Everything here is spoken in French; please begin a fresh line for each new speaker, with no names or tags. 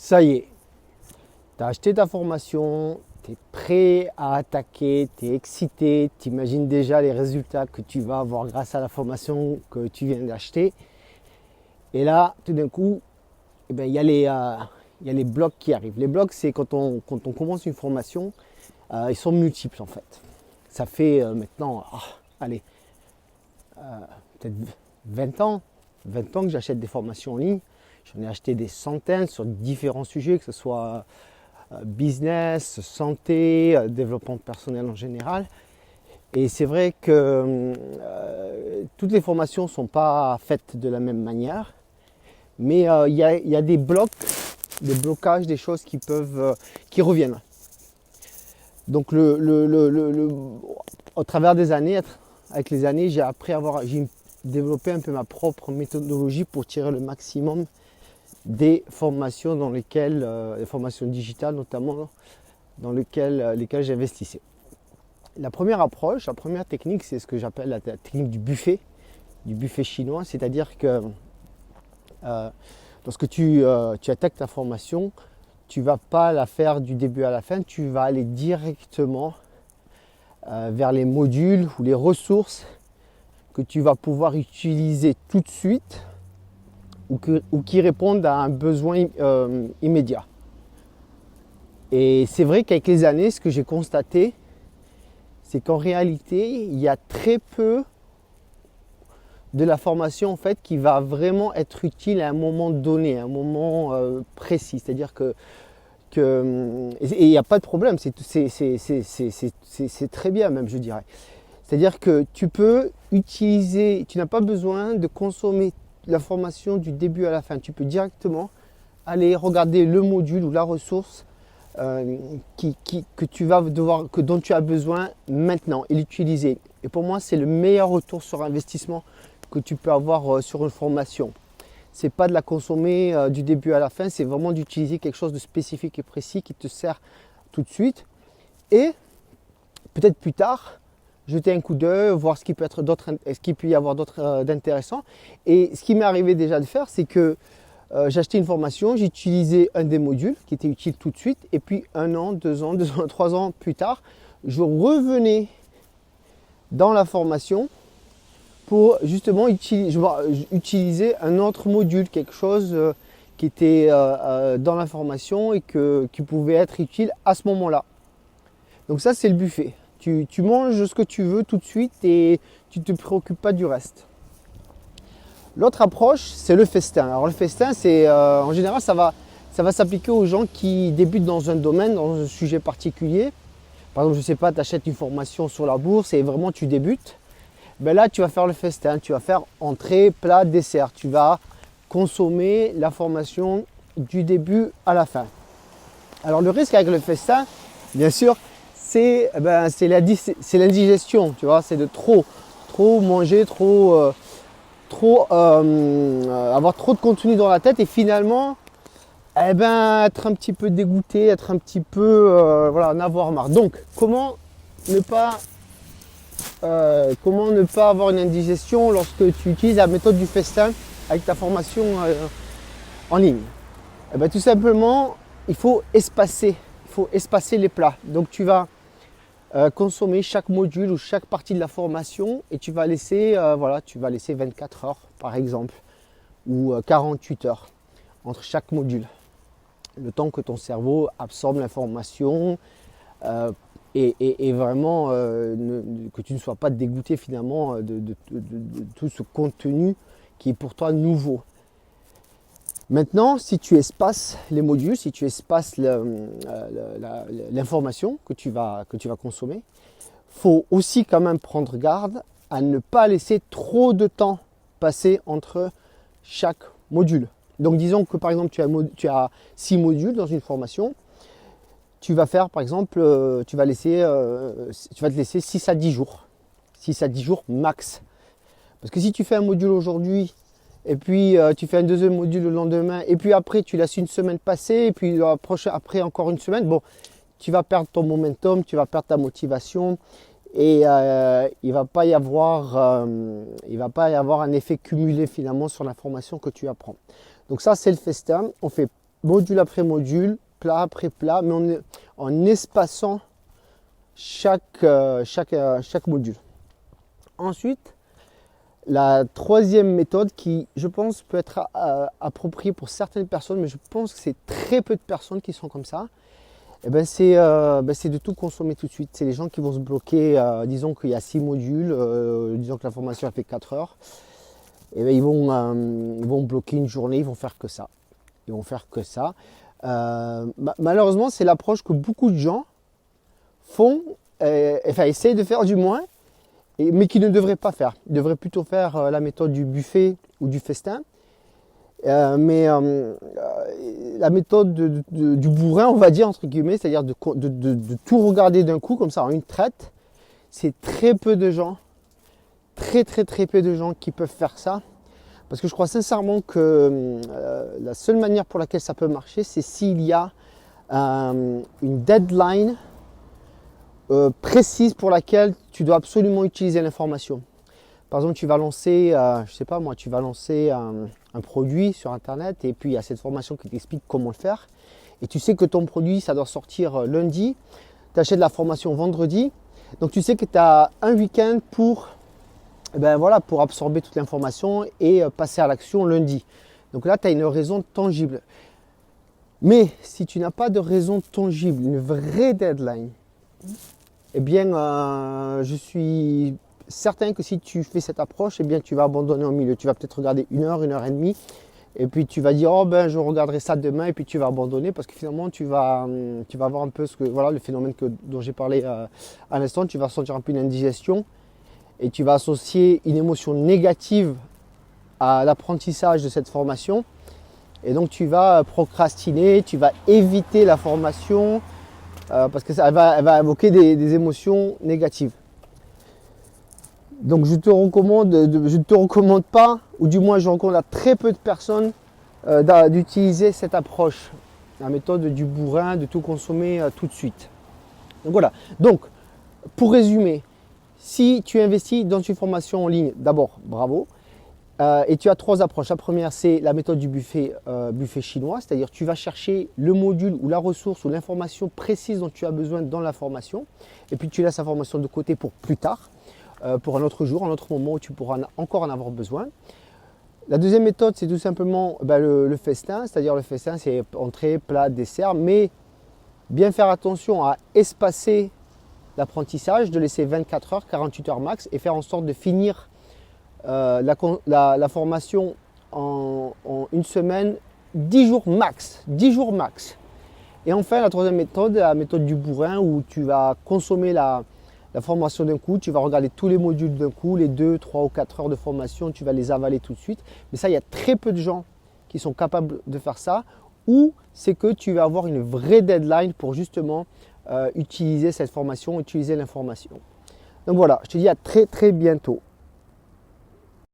Ça y est, tu as acheté ta formation, tu es prêt à attaquer, tu es excité, tu imagines déjà les résultats que tu vas avoir grâce à la formation que tu viens d'acheter. Et là, tout d'un coup, il y a les blocs qui arrivent. Les blocs, c'est quand on commence une formation, ils sont multiples en fait. Ça fait maintenant, allez, peut-être 20 ans que j'achète des formations en ligne. J'en ai acheté des centaines sur différents sujets, que ce soit business, santé, développement personnel en général. Et c'est vrai que toutes les formations ne sont pas faites de la même manière, mais il y a des blocs, des blocages, des choses qui reviennent. Donc au travers des années, avec les années, j'ai développé un peu ma propre méthodologie pour tirer le maximum des formations dans lesquelles, les formations digitales notamment, dans lesquelles j'investissais. La première approche, la première technique, c'est ce que j'appelle la technique du buffet chinois, c'est-à-dire que lorsque tu attaques ta formation, tu ne vas pas la faire du début à la fin, tu vas aller directement vers les modules ou les ressources que tu vas pouvoir utiliser tout de suite ou qui répondent à un besoin immédiat. Et c'est vrai qu'avec les années, ce que j'ai constaté, c'est qu'en réalité, il y a très peu de la formation en fait qui va vraiment être utile à un moment donné, à un moment précis. C'est-à-dire que et il n'y a pas de problème, c'est très bien même, je dirais. C'est-à-dire que tu peux utiliser, tu n'as pas besoin de consommer la formation du début à la fin. Tu peux directement aller regarder le module ou la ressource dont tu as besoin maintenant et l'utiliser. Et pour moi, c'est le meilleur retour sur investissement que tu peux avoir sur une formation. C'est pas de la consommer du début à la fin, c'est vraiment d'utiliser quelque chose de spécifique et précis qui te sert tout de suite. Et peut-être plus tard, jeter un coup d'œil, voir ce qu'il peut y avoir d'autre d'intéressant. Et ce qui m'est arrivé déjà de faire, c'est que j'ai acheté une formation, j'ai utilisé un des modules qui était utile tout de suite. Et puis 1 an, 2 ans, 3 ans plus tard, je revenais dans la formation pour justement utiliser un autre module, quelque chose qui était dans la formation et qui pouvait être utile à ce moment-là. Donc ça, c'est le buffet. Tu manges ce que tu veux tout de suite et tu ne te préoccupes pas du reste. L'autre approche, c'est le festin. Alors le festin, c'est en général, ça va s'appliquer aux gens qui débutent dans un domaine, dans un sujet particulier. Par exemple, je ne sais pas, tu achètes une formation sur la bourse et vraiment tu débutes. Ben là, tu vas faire le festin, tu vas faire entrée, plat, dessert. Tu vas consommer la formation du début à la fin. Alors le risque avec le festin, bien sûr, c'est l'indigestion, tu vois, c'est de trop manger, avoir trop de contenu dans la tête et finalement, être un petit peu dégoûté, être un petit peu, en avoir marre. Donc, comment ne pas avoir une indigestion lorsque tu utilises la méthode du festin avec ta formation en ligne? Tout simplement, il faut espacer les plats. Donc tu vas consommer chaque module ou chaque partie de la formation et tu vas laisser 24 heures par exemple ou 48 heures entre chaque module. Le temps que ton cerveau absorbe l'information et vraiment que tu ne sois pas dégoûté finalement de tout ce contenu qui est pour toi nouveau. Maintenant, si tu espaces les modules, si tu espaces l'information que tu vas consommer, il faut aussi quand même prendre garde à ne pas laisser trop de temps passer entre chaque module. Donc disons que par exemple tu as 6 modules dans une formation. Tu vas faire par exemple, tu vas te laisser 6 à 10 jours. 6 à 10 jours max. Parce que si tu fais un module aujourd'hui, et puis tu fais un deuxième module le lendemain, et puis après tu laisses une semaine passer, et puis après encore une semaine, tu vas perdre ton momentum, tu vas perdre ta motivation, et il ne va pas y avoir un effet cumulé finalement sur l'information que tu apprends. Donc ça, c'est le festin. On fait module après module, plat après plat, mais en espaçant chaque module. Ensuite, la troisième méthode qui, je pense, peut être appropriée pour certaines personnes, mais je pense que c'est très peu de personnes qui sont comme ça, eh ben c'est de tout consommer tout de suite. C'est les gens qui vont se bloquer, disons qu'il y a 6 modules, disons que la formation a fait 4 heures, et ben ils vont bloquer une journée, ils vont faire que ça. Ils vont faire que ça. Malheureusement, c'est l'approche que beaucoup de gens font, essayent de faire du moins, mais qui ne devraient pas faire. Ils devraient plutôt faire la méthode du buffet ou du festin. La méthode du bourrin, on va dire, entre guillemets, c'est-à-dire de tout regarder d'un coup, comme ça, en une traite, c'est très peu de gens, très peu de gens qui peuvent faire ça. Parce que je crois sincèrement que la seule manière pour laquelle ça peut marcher, c'est s'il y a une deadline précise pour laquelle tu dois absolument utiliser l'information. Par exemple, tu vas lancer, je sais pas moi, tu vas lancer un produit sur Internet et puis il y a cette formation qui t'explique comment le faire. Et tu sais que ton produit, ça doit sortir lundi. Tu achètes la formation vendredi. Donc tu sais que tu as un week-end pour absorber toute l'information et passer à l'action lundi. Donc là, tu as une raison tangible. Mais si tu n'as pas de raison tangible, une vraie deadline, eh bien, je suis certain que si tu fais cette approche, eh bien, tu vas abandonner au milieu. Tu vas peut-être regarder 1 heure, 1 heure et demie, et puis tu vas dire, oh ben, je regarderai ça demain, et puis tu vas abandonner parce que finalement, tu vas avoir un peu le phénomène dont j'ai parlé à l'instant. Tu vas sentir un peu une indigestion et tu vas associer une émotion négative à l'apprentissage de cette formation. Et donc, tu vas procrastiner, tu vas éviter la formation parce que elle va évoquer des émotions négatives. Donc je ne te recommande pas, ou du moins je recommande à très peu de personnes d'utiliser cette approche, la méthode du bourrin, de tout consommer tout de suite. Donc voilà. Donc pour résumer, si tu investis dans une formation en ligne, d'abord bravo. Et tu as 3 approches. La première, c'est la méthode du buffet chinois, c'est-à-dire tu vas chercher le module ou la ressource ou l'information précise dont tu as besoin dans la formation, et puis tu laisses la formation de côté pour plus tard. Pour un autre jour, un autre moment où tu pourras encore en avoir besoin. La deuxième méthode, c'est tout simplement le festin, c'est-à-dire le festin, c'est entrée, plat, dessert, mais bien faire attention à espacer l'apprentissage, de laisser 24 heures, 48 heures max et faire en sorte de finir la formation en 1 semaine, 10 jours max. 10 jours max. Et enfin, la troisième méthode, la méthode du bourrin où tu vas consommer la formation d'un coup, tu vas regarder tous les modules d'un coup, les 2, 3 ou 4 heures de formation, tu vas les avaler tout de suite. Mais ça, il y a très peu de gens qui sont capables de faire ça, ou c'est que tu vas avoir une vraie deadline pour justement utiliser cette formation, utiliser l'information. Donc voilà, je te dis à très bientôt.